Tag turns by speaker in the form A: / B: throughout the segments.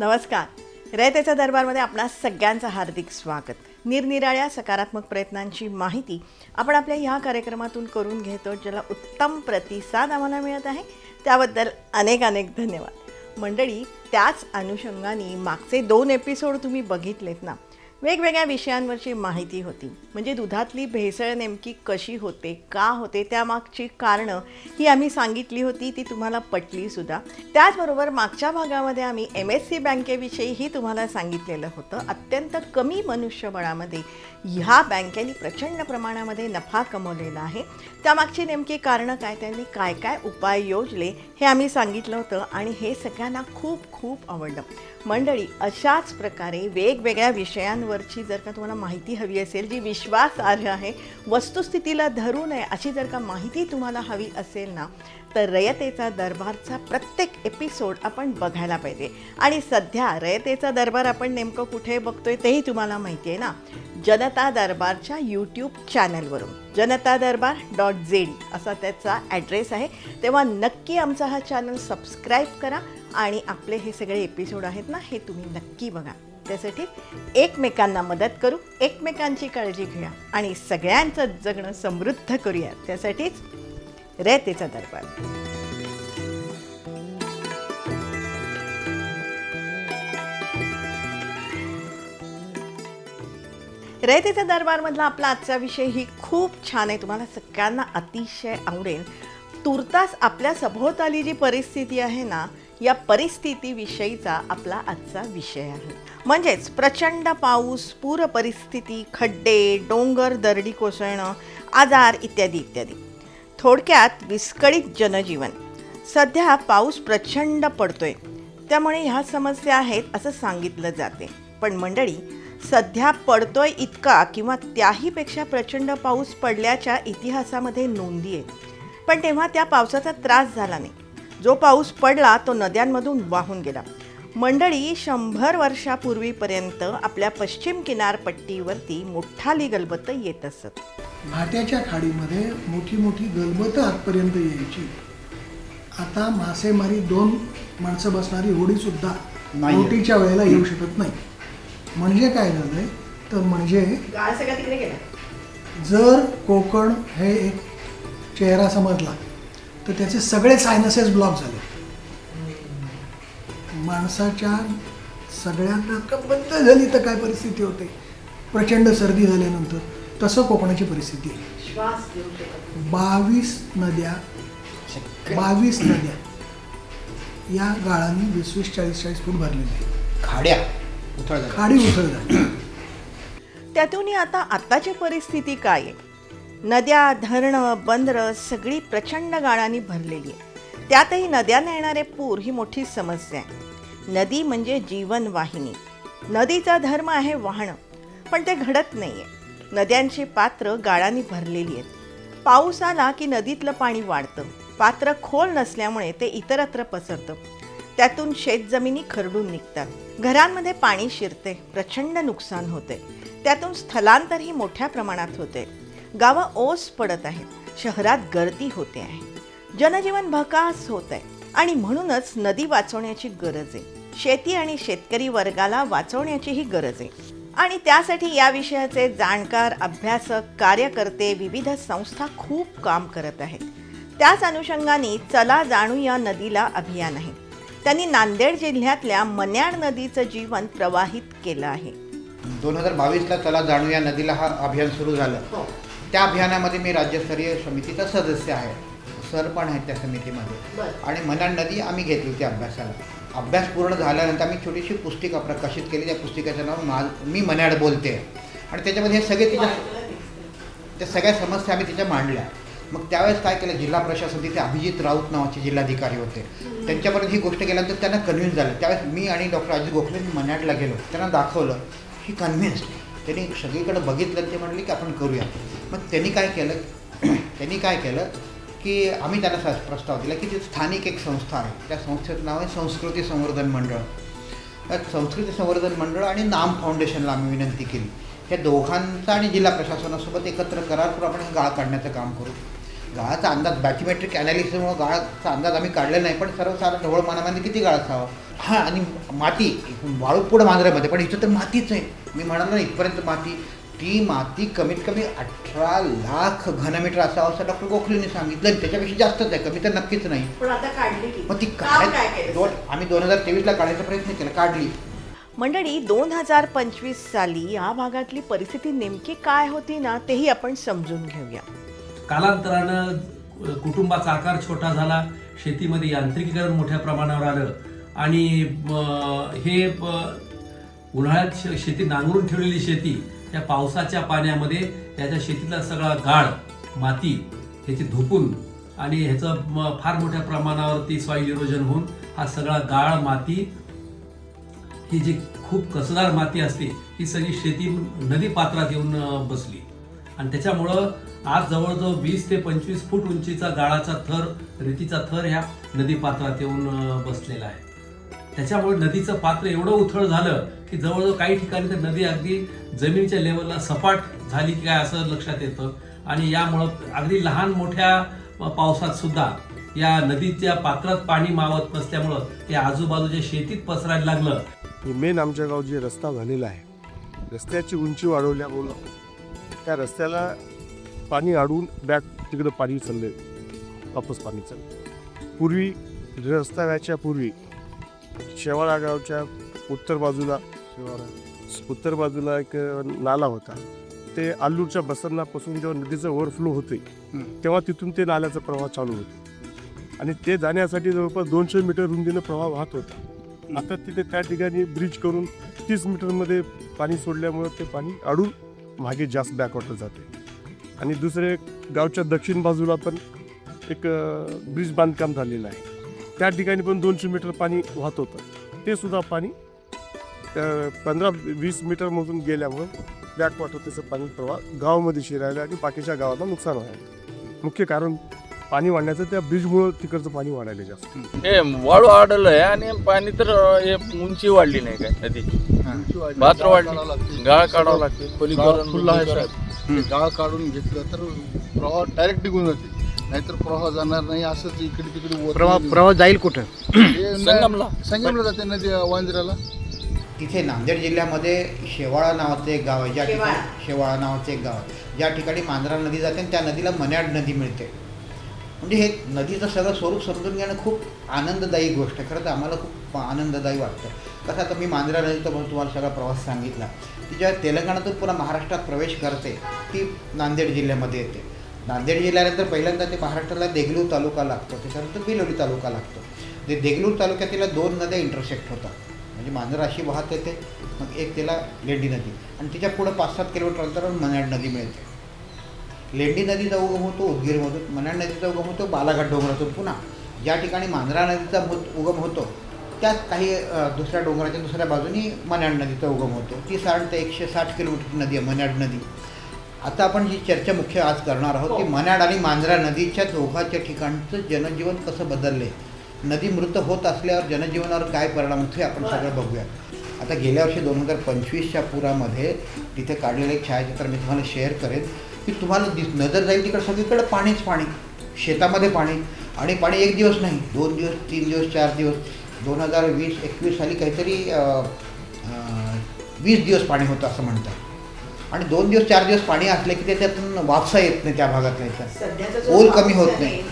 A: नमस्कार. रयतेचा दरबारमध्ये आपणा सगळ्यांचं हार्दिक स्वागत. निरनिराळ्या सकारात्मक प्रयत्नांची माहिती आपण आपल्या ह्या कार्यक्रमातून करून घेतो, ज्याला उत्तम प्रतिसाद आम्हाला मिळत आहे. त्याबद्दल अनेक अनेक धन्यवाद. मंडळी, त्याच अनुषंगाने मागचे 2 एपिसोड तुम्ही बघितलेत ना. वेगवेगळ्या विषयांवरची माहिती होती. म्हणजे दुधातली भेसळ नेमकी कशी होते, का होते, त्यामागची कारणं ही आम्ही सांगितली होती. ती तुम्हाला पटलीसुद्धा. त्याचबरोबर मागच्या भागामध्ये आम्ही MSC बँकेविषयीही तुम्हाला सांगितलेलं होतं. अत्यंत कमी मनुष्यबळामध्ये ह्या बँकेने प्रचंड प्रमाणामध्ये नफा कमवलेला आहे. त्यामागची नेमकी कारणं काय, त्यांनी काय काय उपाय योजले हे आम्ही सांगितलं होतं आणि हे सगळ्यांना खूप खूप आवडलं. मंडळी, अशाच प्रकारे वेगवेगळ्या विषयांवरची जर का तुम्हाला माहिती हवी असेल, जी विश्वासार्ह आहे, वस्तुस्थितीला धरू नये अशी जर का माहिती तुम्हाला हवी असेल ना, तर रयतेचा दरबारचा प्रत्येक एपिसोड आपण बघायला पाहिजे. आणि सध्या रयतेचा दरबार आपण नेमकं कुठे बघतोय तेही तुम्हाला माहिती आहे ना. जनता दरबारच्या यूट्यूब चॅनलवरून janatadarbar.zd असा त्याचा ॲड्रेस आहे. तेव्हा नक्की आमचा हा चॅनल सबस्क्राईब करा आणि आपले हे सगळे एपिसोड आहेत ना, हे तुम्ही नक्की बघा. त्यासाठी एकमेकांना मदत करू, एकमेकांची काळजी घेऊया आणि सगळ्यांचं जगणं समृद्ध करूया. त्यासाठीच रयतेचा दरबार. रयतेचा दरबारमधला आपला आजचा विषय ही खूप छान आहे. तुम्हाला सगळ्यांना अतिशय आवडेल. तुर्तास आपल्या सभोवताली जी परिस्थिती आहे ना, या परिस्थितीविषयीचा आपला आजचा विषय आहे. म्हणजेच प्रचंड पाऊस, पूर परिस्थिती, खड्डे, डोंगर, दरडी कोसळणं, आजार इत्यादी इत्यादी. थोडक्यात विस्कळीत जनजीवन. सध्या पाऊस प्रचंड पडतोय, त्यामुळे ह्या समस्या आहेत असं सांगितलं जाते. पण मंडळी, सध्या पडतोय इतका किंवा त्याहीपेक्षा प्रचंड पाऊस पडल्याच्या इतिहासामध्ये नोंदी आहेत. पण तेव्हा त्या पावसाचा त्रास झाला नाही. जो पाऊस पडला तो नद्यांमधून वाहून गेला. मंडळी, 100 वर्षापूर्वीपर्यंत आपल्या पश्चिम किनारपट्टीवरती मोठाली गलबतं येत असत.
B: भाट्याच्या खाडीमध्ये मोठी मोठी गलबतं आतपर्यंत यायची. आता मासेमारी 2 माणसं बसणारी होडीसुद्धा बोटीच्या वेळेला येऊ शकत नाही. म्हणजे काय झालंय तर, म्हणजे जर कोकण हे एक चेहरा समजला तर त्याचे सगळे सायनसेस ब्लॉक झाले. माणसाच्या सगळ्यांना कंबंद झाली तर काय परिस्थिती होते. प्रचंड सर्दी झाल्यानंतर तसं कोकणाची परिस्थिती आहे. 22 नद्या या गाळांनी 20-40 फूट भरलेल्या आहेत. खाडी उथळ झाली.
A: त्यातूनही आताची परिस्थिती काय आहे? नद्या, धरणं, बंदरं सगळी प्रचंड गाळांनी भरलेली आहे. त्यातही नद्यांना येणारे पूर ही मोठी समस्या आहे. नदी म्हणजे जीवनवाहिनी. नदीचा धर्म आहे वाहणं, पण ते घडत नाही आहे. नद्यांची पात्र गाळांनी भरलेली आहेत. पाऊस आला की नदीतलं पाणी वाढतं. पात्र खोल नसल्यामुळे ते इतरत्र पसरतं. त्यातून शेतजमिनी खरडून निघतात. घरांमध्ये पाणी शिरते. प्रचंड नुकसान होते. त्यातून स्थलांतरही मोठ्या प्रमाणात होते. गावं ओस पडत आहेत. शहरात गर्दी होते आहे. जनजीवन भकास होत आहे. आणि म्हणूनच नदी वाचवण्याची गरज आहे. शेती आणि शेतकरी वर्गाला वाचवण्याचीही गरज आहे. आणि त्यासाठी या विषयाचे जाणकार, अभ्यासक, कार्यकर्ते, विविध संस्था खूप काम करत आहेत. त्याच अनुषंगाने चला जाणूया नदीला अभियान आहे. त्यांनी नांदेड जिल्ह्यातल्या मन्याड नदीचं जीवन प्रवाहित केलं आहे.
C: 2022ला चला जाणूया नदीला हा अभियान सुरू झालं. त्या अभियानामध्ये मी राज्यस्तरीय समितीचा सदस्य आहे. सर पण आहेत त्या समितीमध्ये. आणि मन्याड नदी आम्ही घेतली होती अभ्यासाला. अभ्यास पूर्ण झाल्यानंतर आम्ही छोटीशी पुस्तिका प्रकाशित केली. त्या पुस्तिकेचं नाव मी मन्याड बोलते. आणि त्याच्यामध्ये हे सगळे त्या सगळ्या समस्या आम्ही तिच्या मांडल्या. मग त्यावेळेस काय केलं, जिल्हा प्रशासन तिथे अभिजित राऊत नावाचे जिल्हाधिकारी होते. त्यांच्यापर्यंत ही गोष्ट केल्यानंतर त्यांना कन्व्हिन्स झालं. त्यावेळेस मी आणि डॉक्टर अजित गोखले मन्याडला गेलो. त्यांना दाखवलं. ही कन्व्हिन्स्ड. त्यांनी सगळीकडे बघितलं. ते म्हणले की आपण करूया. मग त्यांनी काय केलं की आम्ही त्यांना प्रस्ताव दिला की ती स्थानिक एक संस्था आहे. त्या संस्थेचं नाव आहे संस्कृती संवर्धन मंडळ. त्या संस्कृती संवर्धन मंडळ आणि नाम फाउंडेशनला आम्ही विनंती केली. या दोघांचा आणि जिल्हा प्रशासनासोबत एकत्र करार करून आपण गाळ काढण्याचं काम करू. गाळाचा अंदाज बॅटिमेट्रिक ॲनालिसिसमुळे गाळाचा अंदाज आम्ही काढला नाही, पण सर्वसाधारण ढवळमानामध्ये किती गाळ असावा. हां, आणि माती वाळू पुढं मांजऱ्यामध्ये, पण इथं तर मातीच आहे. मी म्हणालो ना इथपर्यंत माती, ती माती कमीत कमी 18 लाख घनमीटर असावं असं डॉक्टर गोखलेंनी सांगितलं, आणि त्याच्यापेक्षा जास्तच आहे, कमी तर नक्कीच नाही.
A: पण आता काढली की?
C: मग ती
A: काम काय केलं?
C: आम्ही 2023ला काढायचा प्रयत्न केला, काढली.
A: मंडळी, 2025 साली या भागातली परिस्थिती नेमकी काय होती ना, तेही आपण समजून घेऊया.
D: कालांतरानं कुटुंबाचा आकार छोटा झाला, शेतीमध्ये यांत्रिकीकरण मोठ्या प्रमाणावर आलं आणि हे उन्हाळ्यात शेती नांगरून ठेवलेली शेती त्या पावसाच्या पाण्यामध्ये याच्या शेतीतला सगळा गाळ माती ह्याची धुपून आणि ह्याचं फार मोठ्या प्रमाणावरती सॉईल इरोजन होऊन हा सगळा गाळ माती ही जी खूप कसदार माती असते ही सगळी शेती नदी पात्रात येऊन बसली आणि त्याच्यामुळं आज जवळजवळ 20 ते 25 फूट उंचीचा गाळाचा थर, रेतीचा थर ह्या नदी पात्रात येऊन बसलेला आहे. त्याच्यामुळे नदीचं पात्र एवढं उथळ झालं की जवळजवळ काही ठिकाणी तर नदी अगदी जमिनीच्या लेवलला सपाट झाली की काय असं लक्षात येतं. आणि यामुळं अगदी लहान मोठ्या पावसात सुद्धा या नदीच्या पात्रात पाणी मावत नसल्यामुळं ते आजूबाजूच्या शेतीत पसरायला लागलं.
E: मेन आमच्या गाव जे रस्ता झालेला आहे, रस्त्याची उंची वाढवल्यामुळं त्या रस्त्याला पाणी अडवून बॅक तिकडं पाणी चाललं, वापस पाणी चाललं. पूर्वी रस्ता व्हायच्या पूर्वी शेवाळा गावच्या उत्तर बाजूला एक नाला होता. ते आल्लूरच्या बसरणापासून जेव्हा नदीचं ओव्हरफ्लो होते तेव्हा तिथून ते नाल्याचा प्रवाह चालू होतो आणि ते जाण्यासाठी जवळपास 200 मीटर रुंदीनं प्रवाह वाहत होता. आता तिथे त्या ठिकाणी ब्रिज करून 30 मीटरमध्ये पाणी सोडल्यामुळं ते पाणी अडून मागे जास्त बॅकवॉटर जाते. आणि दुसरे गावच्या दक्षिण बाजूला पण एक ब्रिज बांधकाम झालेलं आहे, त्या ठिकाणी पण 200 मीटर पाणी वाहत होतं. ते सुद्धा पाणी 15-20 मीटरमधून गेल्यामुळं बॅकवॉटरचं पाणी प्रवाह गावामध्ये शिरायला आणि बाकीच्या गावाला नुकसान व्हायला. मुख्य कारण पाणी वाढण्याचं त्या ब्रिजमुळं तिकडचं पाणी वाढायला जास्त.
F: हे वाळू आढळलं आहे आणि पाणी तर हे उंची वाढली नाही काय नदी, पात्र वाढली, गाळ काढावं लागते.
G: फुल्ला आहे साहेब, गाळ काढून घेतलं तर प्रवाह डायरेक्ट निघून जाते, नाहीतर प्रवाह जाणार नाही. असंच इकडे तिकडे
C: प्रवाह जाईल कुठं?
F: संगमला
G: जाते नदी वांजऱ्याला.
C: तिथे नांदेड जिल्ह्यामध्ये शेवाळा नावाचं एक गाव आहे, ज्या ठिकाणी शेवाळा नावाचं एक गाव आहे, ज्या ठिकाणी मांजरा नदी जाते आणि त्या नदीला मन्याड नदी मिळते. म्हणजे हे नदीचं सगळं स्वरूप समजून घेणं खूप आनंददायी गोष्ट आहे. खरं तर आम्हाला खूप आनंददायी वाटतं. कसं आता मी मांजरा नदीचा म्हणून तुम्हाला सगळा प्रवास सांगितला. ती जेव्हा तेलंगणातून पुन्हा महाराष्ट्रात प्रवेश करते ती नांदेड जिल्ह्यामध्ये येते. नांदेड जिल्ह्यानंतर पहिल्यांदा ते महाराष्ट्राला देगलूर तालुका लागतो, त्याच्यानंतर बिलोली तालुका लागतो. ते देगलूर तालुक्यातील 2 नद्या इंटरसेक्ट होतात, म्हणजे मांजरा अशी वाहत येते, मग एक तिला लेंडी नदी आणि तिच्या पुढं 5-7 किलोमीटर अंतरावर मन्याड नदी मिळते. लेंडी नदीचा उगम होतो उदगीरमधून, मन्याड नदीचा उगम होतो बालाघाट डोंगरातून. पुन्हा ज्या ठिकाणी मांजरा नदीचा उगम होतो त्यात काही दुसऱ्या डोंगराच्या दुसऱ्या बाजूनी मन्याड नदीचा उगम होतो. ती साधारणतः 160 किलोमीटर नदी आहे मन्याड नदी. आता आपण जी चर्चा मुख्य आज करणार आहोत की मन्याड आणि मांजरा नदीच्या दोघांच्या ठिकाणचं जनजीवन कसं बदललं आहे, नदी मृत होत असल्यावर जनजीवनावर काय परिणाम होतो आपण सगळं बघूया. आता गेल्या वर्षी 2025च्या पुरामध्ये तिथे काढलेलं एक छायाचित्र मी तुम्हाला शेअर करेन की तुम्हाला नजर जाईल तिकडे सगळीकडे पाणीच पाणी, शेतामध्ये पाणी. आणि पाणी एक दिवस नाही, 2 दिवस, 3 दिवस, 4 दिवस. 2020-21 साली काहीतरी 20 दिवस पाणी होतं असं म्हणतात. आणि 2 दिवस 4 दिवस पाणी असले की त्याच्यातून वापसा येत नाही त्या भागातल्या, ओल कमी होत नाही.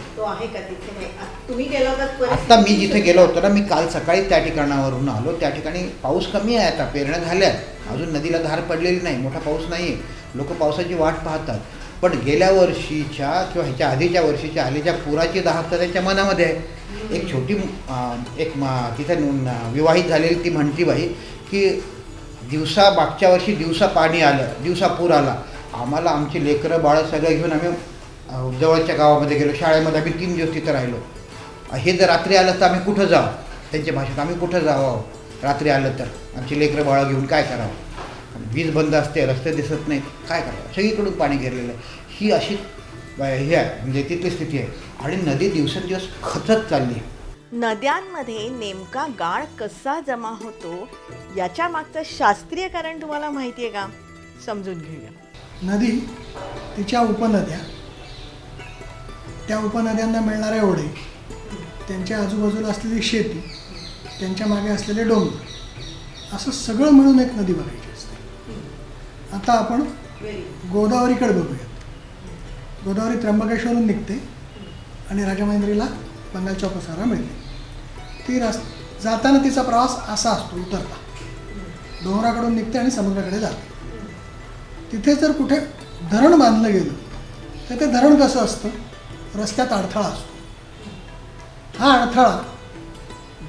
A: तुम्ही गेला होता?
C: आत्ता मी जिथे गेलो होतो ना, मी काल सकाळी त्या ठिकाणावरून आलो. त्या ठिकाणी पाऊस कमी आहे, आता पेरण्या झाल्या, अजून नदीला धार पडलेली नाही, मोठा पाऊस नाही आहे, लोक पावसाची वाट पाहतात. पण गेल्या वर्षीच्या किंवा ह्याच्या आधीच्या वर्षीच्या आलेल्या पुराची दाहकता त्यांच्या मनामध्ये आहे. एक छोटी तिथे विवाहित झालेली ती म्हणती बाई की मागच्या वर्षी दिवसा पाणी आलं, दिवसा पूर आला, आम्हाला आमची लेकरं बाळं सगळं घेऊन आम्ही जवळच्या गावामध्ये गेलो, शाळेमध्ये आम्ही 3 दिवस तिथं राहिलो. हे जर रात्री आलं तर आम्ही कुठं जावं, त्यांच्या भाषेत आम्ही कुठं जावं रात्री आलं तर, आमची लेकरं बाळं घेऊन काय करावं, वीज बंद असते, रस्ते दिसत नाहीत, काय करावं, सगळीकडून पाणी घेरलेलं आहे. ही अशी हे आहे, म्हणजे तिथली स्थिती आहे. आणि नदी दिवसेंदिवस खचत चालली आहे.
A: नद्यांमध्ये नेमका गाळ कसा जमा होतो याच्या मागचं शास्त्रीय कारण तुम्हाला माहिती आहे का? समजून घेऊया.
B: नदी, तिच्या उपनद्या त्या उपनद्यांना मिळणारे ओढे, त्यांच्या आजूबाजूला असलेली शेती, त्यांच्या मागे असलेले डोंगर, असं सगळं मिळून एक नदी बघायची असते. आता आपण गोदावरीकडे बघूयात. गोदावरी त्र्यंबकेश्वरून निघते आणि राजमहेंद्रीला बंगालच्या उपसागराला मिळते. ती जाताना तिचा प्रवास असा असतो, उतरता डोंगराकडून निघते आणि समुद्राकडे जाते. तिथे जर कुठे धरण बांधलं गेलं तर ते धरण कसं असतं, रस्त्यात अडथळा असतो. हा अडथळा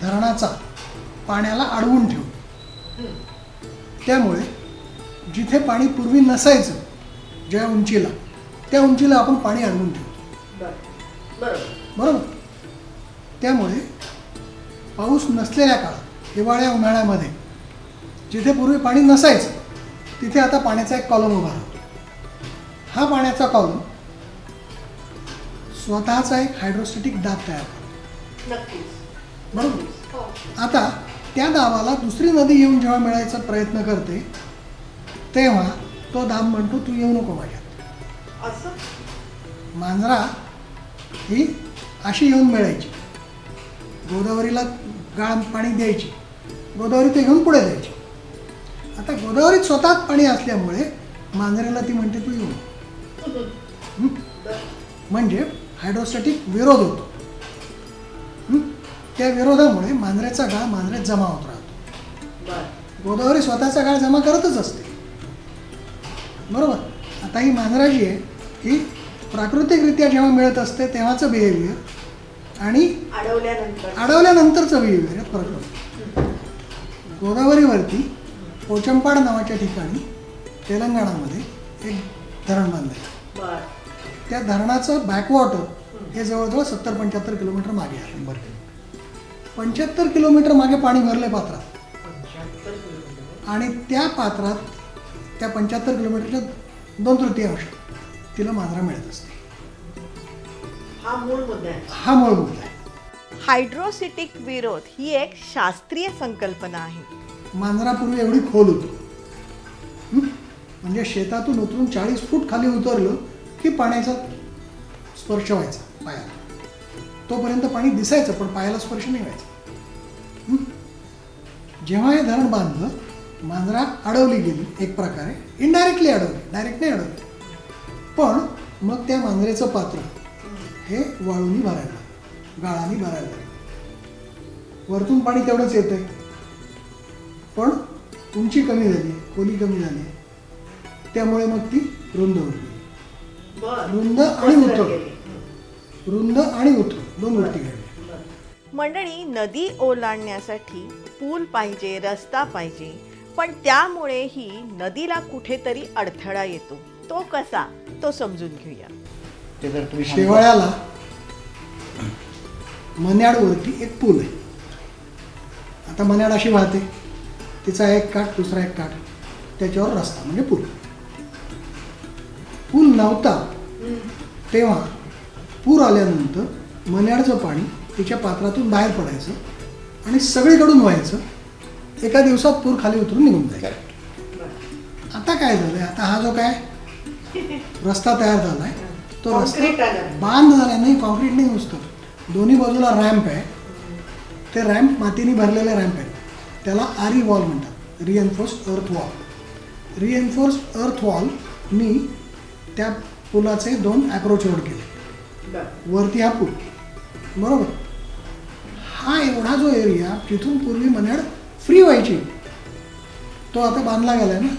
B: धरणाचा पाण्याला अडवून ठेवतो. त्यामुळे जिथे पाणी पूर्वी नसायचं, ज्या उंचीला, त्या उंचीला आपण पाणी अडवून ठेवतो. बरोबर. त्यामुळे पाऊस नसलेल्या काळात, हिवाळ्या उन्हाळ्यामध्ये जिथे पूर्वी पाणी नसायचं तिथे आता पाण्याचा एक कॉलम उभा राहतो. हा पाण्याचा कॉलम स्वतःचा एक हायड्रोस्टॅटिक दाब तयार करतो. बरोबर. आता त्या दाबाला दुसरी नदी येऊन जेव्हा मिळायचा प्रयत्न करते तेव्हा तो दाब म्हणतो, तू येऊ नको माझ्यात. मांजरा ही अशी येऊन मिळायची, गोदावरीला गाळ पाणी द्यायची, गोदावरी ते घेऊन पुढे जायची. आता गोदावरीत स्वतःच पाणी असल्यामुळे मांजरेला ती म्हणते, तू येऊ. म्हणजे हायड्रोस्टॅटिक विरोध होतो. त्या विरोधामुळे मांजऱ्याचा गाळ मांजऱ्यात जमा होत राहतो. गोदावरी स्वतःचा गाळ जमा करतच असते. बरोबर. आता ही मांजरा जी आहे ही प्राकृतिकरित्या जेव्हा मिळत असते तेव्हाचं बिहेवियर आणि अडवल्यानंतरचं बिहेवियर यात फरक असतो. गोदावरीवरती पोचंपाड नावाच्या ठिकाणी तेलंगणामध्ये एक धरण बांधलं आहे. त्या धरणाचं बॅकवॉटर हे जवळजवळ 70-75 किलोमीटर मागे आहे. 75 किलोमीटर मागे पाणी भरले पात्रात, आणि त्या पात्रात त्या 75 किलोमीटरच्या 2/3 तिला मांजरा मिळत असते. हा मूळ मुद्दा आहे.
A: हायड्रोसिटिक विरोध ही एक शास्त्रीय संकल्पना आहे.
B: मांजरापूर्वी एवढी खोल होती, म्हणजे शेतातून उतरून 40 फूट खाली उतरलं की पाण्याचा स्पर्श व्हायचा पायाला. तोपर्यंत पाणी दिसायचं पण पायाला स्पर्श नाही व्हायचा. जेव्हा हे धरण बांधलं, मांजरा अडवली गेली एक प्रकारे, इनडायरेक्टली अडवली, डायरेक्ट नाही अडवली. पण मग त्या मांजरेचं पात्र हे वाळूनी भरायला लागलं, गाळानी भरायला लागलं. वरतून पाणी तेवढंच येतंय, पण उंची कमी झाली, खोली कमी झाली, त्यामुळे मग ती रुंद होती. रुंद आणि उतर दोन गोष्टी घडल्या.
A: मंडळी, नदी ओलांडण्यासाठी पूल पाहिजे, रस्ता पाहिजे, पण त्यामुळे ही नदीला कुठेतरी अडथळा येतो. तो कसा, तो समजून घेऊया.
C: ते जर तुम्ही
B: शेवाळ्याला मन्याडवरती एक पूल आहे. आता मन्याड अशी वाहते, तिचा एक काठ दुसरा एक काठ, त्याच्यावर रस्ता म्हणजे पूल. पूल नव्हता तेव्हा पूर आल्यानंतर मन्याडचं पाणी तिच्या पात्रातून बाहेर पडायचं आणि सगळीकडून व्हायचं. एका दिवसात पूर खाली उतरून निघून जायचं. आता काय झालंय, आता हा जो काय रस्ता तयार झालाय तो रस्ता बांध झालाय, नाही कॉन्क्रीट नाही नुसतं, दोन्ही बाजूला रॅम्प आहे. ते रॅम्प मातीने भरलेले रॅम्प आहेत, त्याला आरी वॉल म्हणतात, रिएन्फोर्स्ड अर्थ वॉल. रिएन्फोर्स्ड अर्थ वॉलनी त्या पुलाचे 2 अप्रोच रोड केले. वरती हा पूल, बरोबर. हा एवढा जो एरिया तिथून पूर्वी मन्याड फ्री व्हायची, तो आता बांधला गेलाय ना,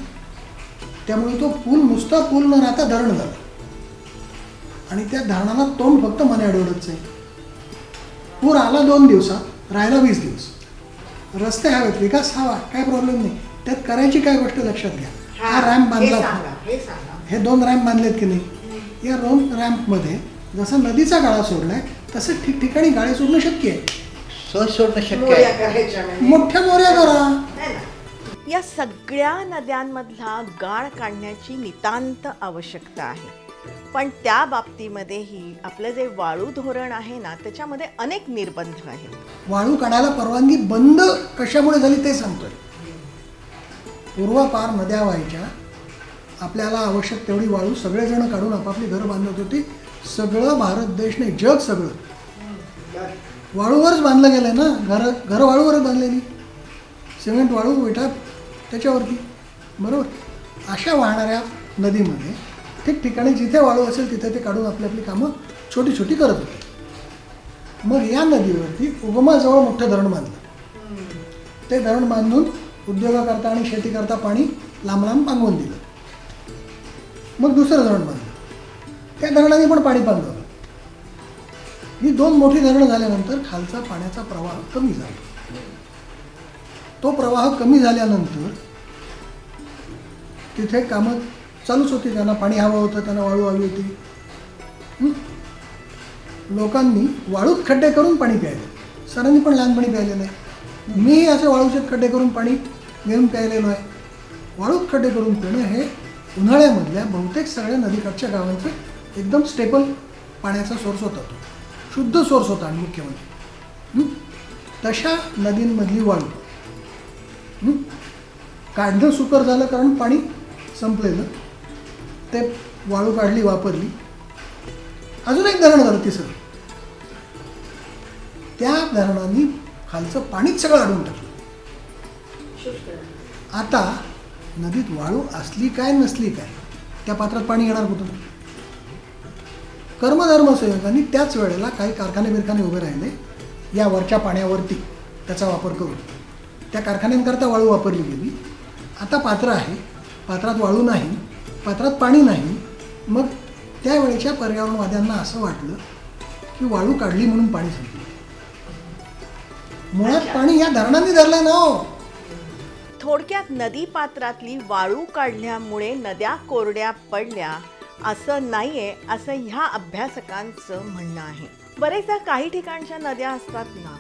B: त्यामुळे तो पूल नुसता पूल न राहता धरण झाला. आणि त्या धरणाला तोंड फक्त मन्याड एवढंच आहे. पूर आला 2 दिवसात, राहिला 20 दिवस. रस्ते हवेत, विकास हवा, काय प्रॉब्लेम नाही. त्यात करायची काय गोष्ट लक्षात घ्या. हा रॅम्प बांधला, हे 2 रॅम्प बांधलेत की नाही. या 2 रॅम्पमध्ये जसं नदीचा गाळा सोडलाय तसं ठिकठिकाणी गाळे सोडणं शक्य आहे.
C: सहज सोडणं शक्य आहे.
B: मोठ्या मोऱ्या करा.
A: या सगळ्या नद्यांमधला गाळ काढण्याची नितांत आवश्यकता आहे. पण त्या बाबतीमध्येही आपलं जे वाळू धोरण आहे ना, त्याच्यामध्ये अनेक निर्बंध आहेत.
B: वाळू काढायला परवानगी बंद कशामुळे झाली ते सांगतोय. पूर्वापार नद्या व्हायच्या, आपल्याला आवश्यक तेवढी वाळू सगळेजण काढून आपापली घरं बांधत होती सगळं भारत देश नाही, जग सगळं वाळूवरच बांधलं गेलं आहे ना. घरं वाळूवरच बांधलेली, सिमेंट वाळू विटा त्याच्यावरती, बरोबर. अशा वाहणाऱ्या नदीमध्ये ठिकठिकाणी जिथे वाळू असेल तिथे ते काढून आपली आपली कामं छोटी छोटी करत होते. मग या नदीवरती उगमाजवळ मोठं धरण बांधलं. ते धरण बांधून उद्योगाकरता आणि शेतीकरता पाणी लांब लांब पांगवून दिलं. मग दुसरं धरण बांधलं, त्या धरणाने पण पाणी पांगवलं. ही 2 मोठी धरणं झाल्यानंतर खालचा पाण्याचा प्रवाह कमी झाला. तो प्रवाह कमी झाल्यानंतर तिथे कामं चालूच होती. त्यांना पाणी हवं होतं, त्यांना वाळू हवी होती. लोकांनी वाळूत खड्डे करून पाणी प्यायले. सरांनी पण लहानपणी प्यायलेलं आहे. मीही असे वाळूचे खड्डे करून पाणी घेऊन प्यायलेलो आहे. वाळूत खड्डे करून पिणं हे उन्हाळ्यामधल्या बहुतेक सगळ्या नदीकाठच्या गावांचं एकदम स्टेबल पाण्याचा सोर्स होता. तो शुद्ध सोर्स होता. आणि मुख्य म्हणजे तशा नदींमधली वाळू काढणं सुकर झालं, कारण पाणी संपलेलं. ते वाळू काढली, वापरली. अजून एक धरण झालं तिसरं. त्या धरणांनी खालचं पाणीच सगळं अडवून टाकलं. आता नदीत वाळू असली काय नसली काय, त्या पात्रात पाणी येणार कुठून? कर्मधर्मसेवकांनी त्याच वेळेला काही कारखाने उभे राहिले या वरच्या पाण्यावरती त्याचा वापर करून. त्या कारखान्यांकरता वाळू वापरली गेली. आता पात्र आहे, पात्रात वाळू नाही, पात्रात पाणी नाही. मग त्यावेळेच्या पर्यावरणवाद्यांना असं वाटलं की वाळू काढली म्हणून पाणी संपलं. मुळात पाणी या धरणांनी धरलं ना हो.
A: थोडक्यात नदी पात्रातली वाळू काढल्यामुळे नद्या कोरड्या पडल्या असं नाहीये, असं ह्या अभ्यासकांचं म्हणणं आहे. बरेचदा काही ठिकाणच्या नद्या असतात ना,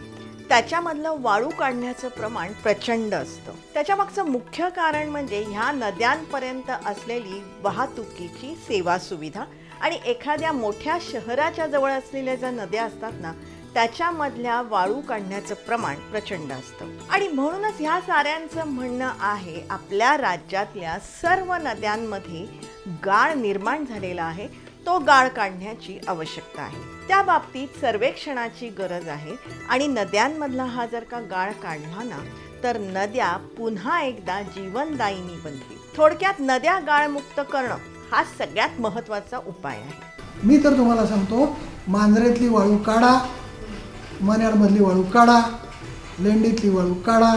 A: त्याच्यामधलं वाळू काढण्याचं प्रमाण प्रचंड असतं. त्याच्यामागचं मुख्य कारण म्हणजे ह्या नद्यांपर्यंत असलेली वाहतुकीची सेवा सुविधा आणि एखाद्या मोठ्या शहराच्या जवळ असलेल्या ज्या नद्या असतात ना, त्याच्यामधल्या वाळू काढण्याचं प्रमाण प्रचंड असतं. आणि म्हणूनच ह्या साऱ्यांचं म्हणणं आहे आपल्या राज्यातल्या सर्व नद्यांमध्ये गाळ निर्माण झालेला आहे. तो गाळ काढण्याची आवश्यकता आहे. त्या बाबतीत सर्वेक्षणाची गरज आहे. आणि नद्यांमधला हा जर का गाळ काढला ना, तर नद्या पुन्हा एकदा जीवनदायिनी बनतील. थोडक्यात नद्या गाळमुक्त करणं हा सगळ्यात महत्त्वाचा उपाय आहे.
B: मी तर तुम्हाला सांगतो, मांजरेतली वाळू काढा, मन्याडमधली वाळू काढा, लेंडीतली वाळू काढा,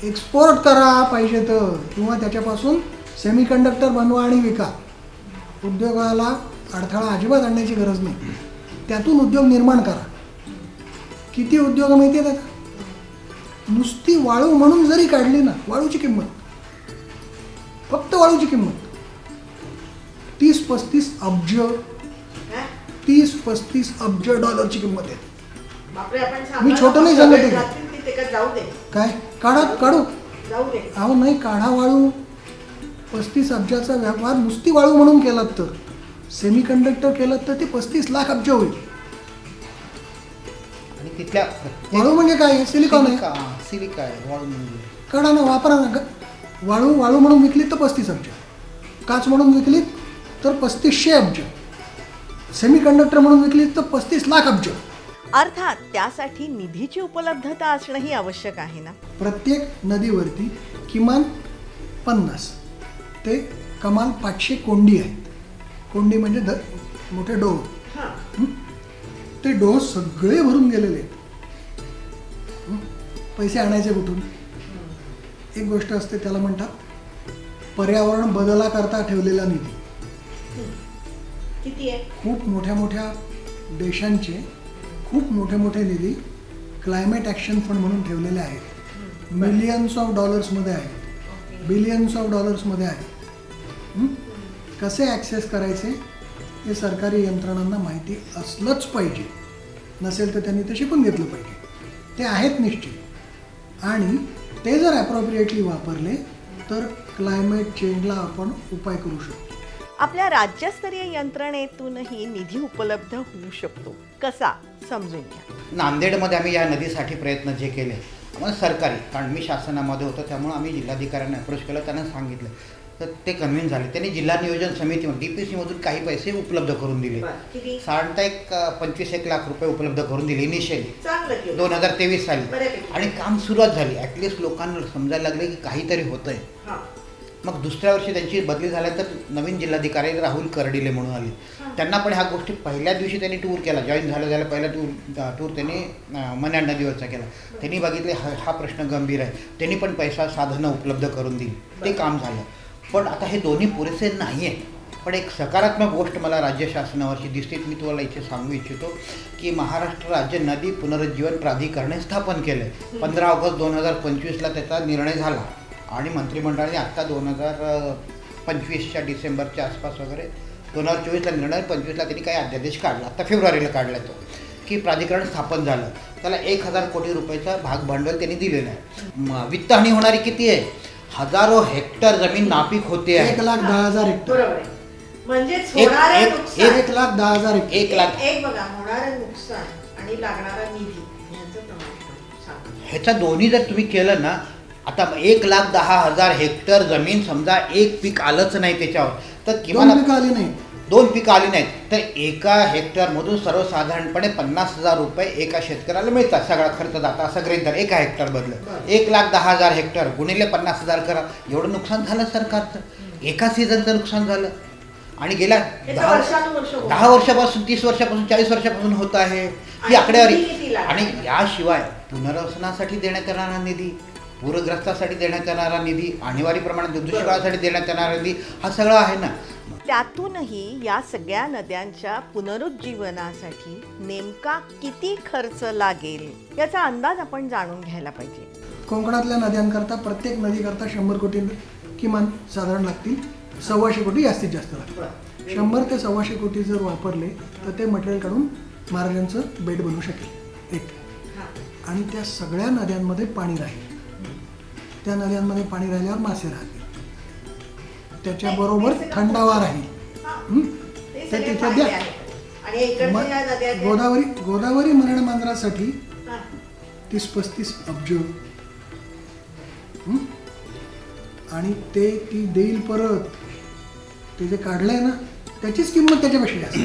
B: एक्सपोर्ट करा पाहिजे तर, किंवा त्याच्यापासून सेमीकंडक्टर बनवा आणि विका. उद्योगाला अडथळा अजिबात आणण्याची गरज नाही. त्यातून उद्योग निर्माण करा. किती उद्योग माहिती आहेत का? नुसती वाळू म्हणून जरी काढली ना, वाळूची किंमत, फक्त वाळूची किंमत 30-35 अब्ज, 30-35 अब्ज डॉलरची किंमत आहे. मी छोटं नाही सांगत. काय काढू अहो नाही, काढा वाळू. 35 अब्जाचा व्यापार नुसती वाळू म्हणून केलात तर, सेमीकंडक्टर केलं तर ते 35 लाख अब्ज होईल.
C: आणि तिथल्या
B: वाळू म्हणजे काय? सिलिकॉन आहे.
C: सिलिका आहे वाळू म्हणजे.
B: काढा ना, वापरा ना. वाळू म्हणून विकलीत तर 35 अब्ज, काच म्हणून विकलीत तर 3500 अब्ज, सेमीकंडक्टर म्हणून विकलीत तर 35 लाख अब्ज.
A: अर्थात त्यासाठी निधीची उपलब्धता असणंही आवश्यक आहे ना.
B: प्रत्येक नदीवरती किमान 50 ते कमाल 500 कोंडी आहेत. कोंडी म्हणजे मोठे डोह. ते डोह सगळे भरून गेलेले आहेत. पैसे आणायचे कुठून? एक गोष्ट असते, त्याला म्हणतात पर्यावरण बदलाकरता ठेवलेला निधी.
A: किती आहे?
B: खूप मोठ्या देशांचे खूप मोठे निधी क्लायमेट ॲक्शन फंड म्हणून ठेवलेले आहेत. मिलियन्स ऑफ डॉलर्समध्ये आहेत, बिलियन्स ऑफ डॉलर्समध्ये आहेत. कसे ॲक्सेस करायचे हे सरकारी यंत्रणांना माहिती असलंच पाहिजे. नसेल तर त्यांनी ते शिकून घेतलं पाहिजे. ते आहेत निश्चित. आणि ते जर ॲप्रोप्रिएटली वापरले तर क्लायमेट चेंजला आपण उपाय करू शकतो.
A: आपल्या राज्यस्तरीय यंत्रणेतूनही निधी उपलब्ध होऊ शकतो. कसा समजून घ्या.
C: नांदेडमध्ये आम्ही या नदीसाठी प्रयत्न जे केले, आम्हाला सरकारी, कारण मी शासनामध्ये होतो त्यामुळे आम्ही जिल्हाधिकाऱ्यांना अप्रोच केलं, त्यांना सांगितलं तर ते कन्व्हिन्स झाले. त्यांनी जिल्हा नियोजन समितीमध्ये DPC-मधून काही पैसे उपलब्ध करून दिले.
A: किती?
C: साधारणतः एक 25-1 लाख रुपये उपलब्ध करून दिले इनिशियली
A: चांगलं केलं.
C: 2023 साली.
A: बऱ्यापैकी.
C: आणि काम सुरुवात झाली. ॲटलिस्ट लोकांना समजायला लागले की काहीतरी होतंय.
A: हां.
C: मग दुसऱ्या वर्षी त्यांची बदली झाल्यानंतर नवीन जिल्हाधिकारी राहुल करडिले म्हणून आले. त्यांना पण ह्या गोष्टी पहिल्या दिवशी त्यांनी टूर केला. जॉईन झाल्या पहिला टूर त्यांनी मन्याड नदीवरचा केला. त्यांनी बघितले हा प्रश्न गंभीर आहे. त्यांनी पण पैसा साधनं उपलब्ध करून दिली. ते काम झालं. पण आता हे दोन्ही पुरेसे नाही आहे. पण एक सकारात्मक गोष्ट मला राज्य शासनावरची दिसते. मी तुम्हाला इथे सांगू इच्छितो की महाराष्ट्र राज्य नदी पुनरुज्जीवन प्राधिकरणे स्थापन केलं आहे. 15 ऑगस्ट 2025ला त्याचा निर्णय झाला आणि मंत्रिमंडळाने आत्ता 2025च्या डिसेंबरच्या आसपास वगैरे 2024ला निर्णय, 25ला त्यांनी काही अध्यादेश काढला. आता फेब्रुवारीला काढला तो की प्राधिकरण स्थापन झालं. त्याला 1000 कोटी रुपयाचा भाग भांडवल त्यांनी दिलेलं आहे. वित्तहानी होणारी किती आहे? हजारो हेक्टर जमीन नापीक होते आहे.
B: 1,10,000 हेक्टर.
A: बरोबर आहे. म्हणजे
C: एक-
A: होणारं
C: एक-
A: नुकसान,
B: 1,10,000 हेक्टर.
C: 1 लाख.
A: एक बघा, होणारं नुकसान आणि लागणारा निधी यांचं प्रमाण सांगा.
C: ह्याचा दोन्ही जर तुम्ही केलं ना, आता 1,10,000 हेक्टर जमीन समजा एक पीक आलंच नाही त्याच्यावर, तर
B: 2
C: किमान
B: पिकं आली नाही.
C: 2 पिकं आली नाहीत तर एका हेक्टरमधून सर्वसाधारणपणे 50,000 रुपये एका शेतकऱ्याला मिळतात. सगळा खर्च जाता असं गृहीत धर. एका हेक्टर बदलं 1,10,000 हेक्टर गुणिले 50,000 करा. एवढं नुकसान झालं सरकारचं. एका सीझनचं नुकसान झालं. आणि गेल्या
A: हे तर
C: 10
A: वर्षानुवर्ष होतं.
C: 10 वर्षापासून, 30 वर्षापासून, 40 वर्षापासून होत आहे ही
A: आणि
C: आकडेवारी.
A: निधी किती लागणार?
C: आणि याशिवाय पुनर्वसनासाठी देण्यात येणारा निधी, पूरग्रस्तासाठी देण्यात येणारा निधी, आणीवारी प्रमाणात दुष्काळासाठी देण्यात येणारा निधी, हा सगळा आहे ना.
A: त्यातूनही या सगळ्या नद्यांच्या पुनरुज्जीवनासाठी नेमका किती खर्च लागेल याचा अंदाज आपण जाणून घ्यायला पाहिजे.
B: कोकणातल्या नद्यांकरता प्रत्येक नदीकरता 100 कोटी किमान साधारण लागतील. 125 कोटी जास्तीत जास्त लागतील. 100 ते 125 कोटी जर वापरले तर ते मटेरियल काढून महाराजांचं बेट बनू शकेल एक. आणि त्या सगळ्या नद्यांमध्ये पाणी राहील. त्या नद्यांमध्ये पाणी राहिल्यावर मासे राहतील. त्याच्याबरोबर थंडावा राहील.
A: ते
B: ते
A: सगळे
B: तिथे
A: फायदे
B: द्या.
A: आहेत. आणि इकडच्या या नद्या ज्या-
B: गोदावरी मरण मांजरासाठी
A: हां.
B: 30-35 अब्ज. आणि ती देईल परत. ते जे काढलंय ना त्याचीच किंमत त्याच्यापेक्षा जास्त.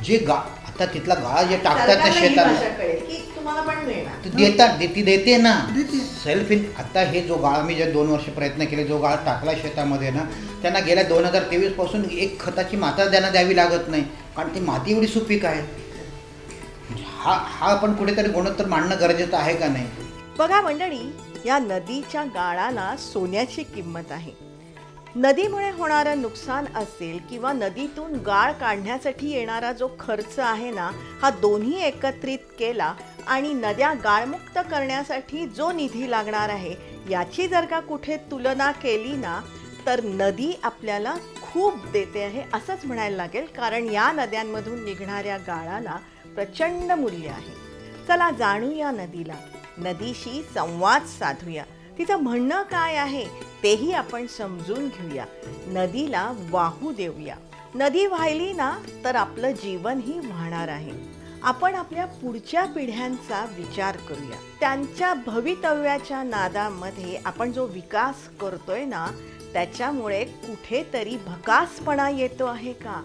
C: जे आता तिथला गाळ जे टाकतात ना
A: सरकारला ही
C: शेतात,
A: भाषा कळेल की तुम्हाला पण मिळणार.
C: ते देतात, ती देते ना.
B: देते.
C: Self in. आता हे जो गाळ मी जे 2 वर्ष प्रयत्न केले, जो गाळ टाकला शेतामध्ये ना, त्यांना गेल्या 2023 पासून एक खताची मात्रा त्यांना द्यावी लागत नाही. कारण ती माती एवढी सुपीक आहे. हा आपण कुठेतरी गुणोत्तर मांडणं गरजेचं आहे का नाही?
A: बघा मंडळी, या नदीच्या गाळाला सोन्याची किंमत आहे. नदीमुळे होणारं नुकसान असेल किंवा नदीतून गाळ काढण्यासाठी येणारा जो खर्च आहे ना, हा दोन्ही एकत्रित केला आणि नद्या गाळमुक्त करण्यासाठी जो निधी लागणार आहे याची जर का कुठे तुलना केली ना, तर नदी आपल्याला खूप देते आहे असंच म्हणायला लागेल. कारण या नद्यांमधून निघणाऱ्या गाळाला प्रचंड मूल्य आहे. चला जाणूया नदीला, नदीशी संवाद साधूया, तिचं म्हणणं काय आहे तेही आपण समजून घेऊया. नदीला वाहू देऊया. नदी वाहिली ना तर आपलं जीवनही वाहणार आहे. आपण आपल्या पुढच्या पिढ्यांचा विचार करूया. त्यांच्या भवितव्याच्या नादामध्ये आपण जो विकास करतोय ना, त्याच्यामुळे कुठेतरी भकासपणा येतो आहे का,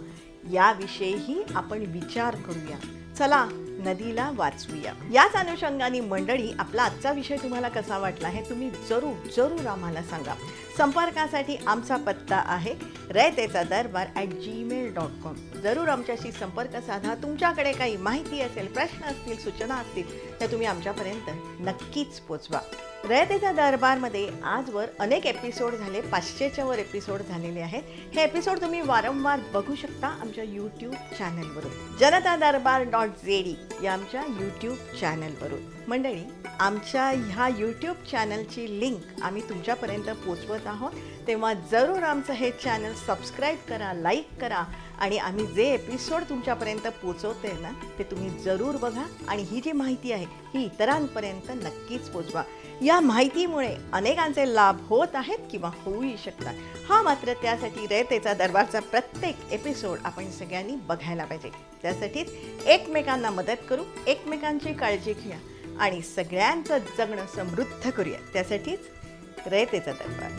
A: याविषयीही आपण विचार करूया. चला नदीला वाचवूया. याच अनुषंगाने मंडळी, आपला आजचा विषय तुम्हाला कसा वाटला हे तुम्ही जरूर आम्हाला सांगा. संपर्कासाठी आमचा पत्ता आहे रयतेचादरबार@gmail.com. जरूर आमच्याशी संपर्क साधा. तुमच्याकडे काही माहिती असेल, प्रश्न असतील, सूचना असतील तर तुम्ही आमच्यापर्यंत नक्कीच पोचवा. रयतेचा दरबारमध्ये आजवर अनेक एपिसोड झाले, 500च्या वर एपिसोड झालेले आहेत. हे एपिसोड तुम्ही वारंवार बघू शकता आमच्या यूट्यूब चॅनलवरून, जनतादरबार.zd या आमच्या यूट्यूब चॅनलवरून. मंडळी, आमच्या ह्या यूट्यूब चॅनलची लिंक आम्ही तुमच्यापर्यंत पोचवत आहोत, तेव्हा जरूर आमचं हे चॅनल सबस्क्राईब करा, लाईक करा आणि आम्ही जे एपिसोड तुमच्यापर्यंत पोचवते ना ते तुम्ही जरूर बघा. आणि ही जी माहिती आहे ही इतरांपर्यंत नक्कीच पोचवा. या माहितीमुळे अनेकांचे लाभ होत आहेत किंवा होऊही शकतात. हा मात्र त्यासाठी रयतेचा दरबारचा प्रत्येक एपिसोड आपण सगळ्यांनी बघायला पाहिजे. त्यासाठीच एकमेकांना मदत करू, एकमेकांची काळजी घेऊया आणि सगळ्यांचं जगणं समृद्ध करूया. त्यासाठीच रयतेचा दरबार.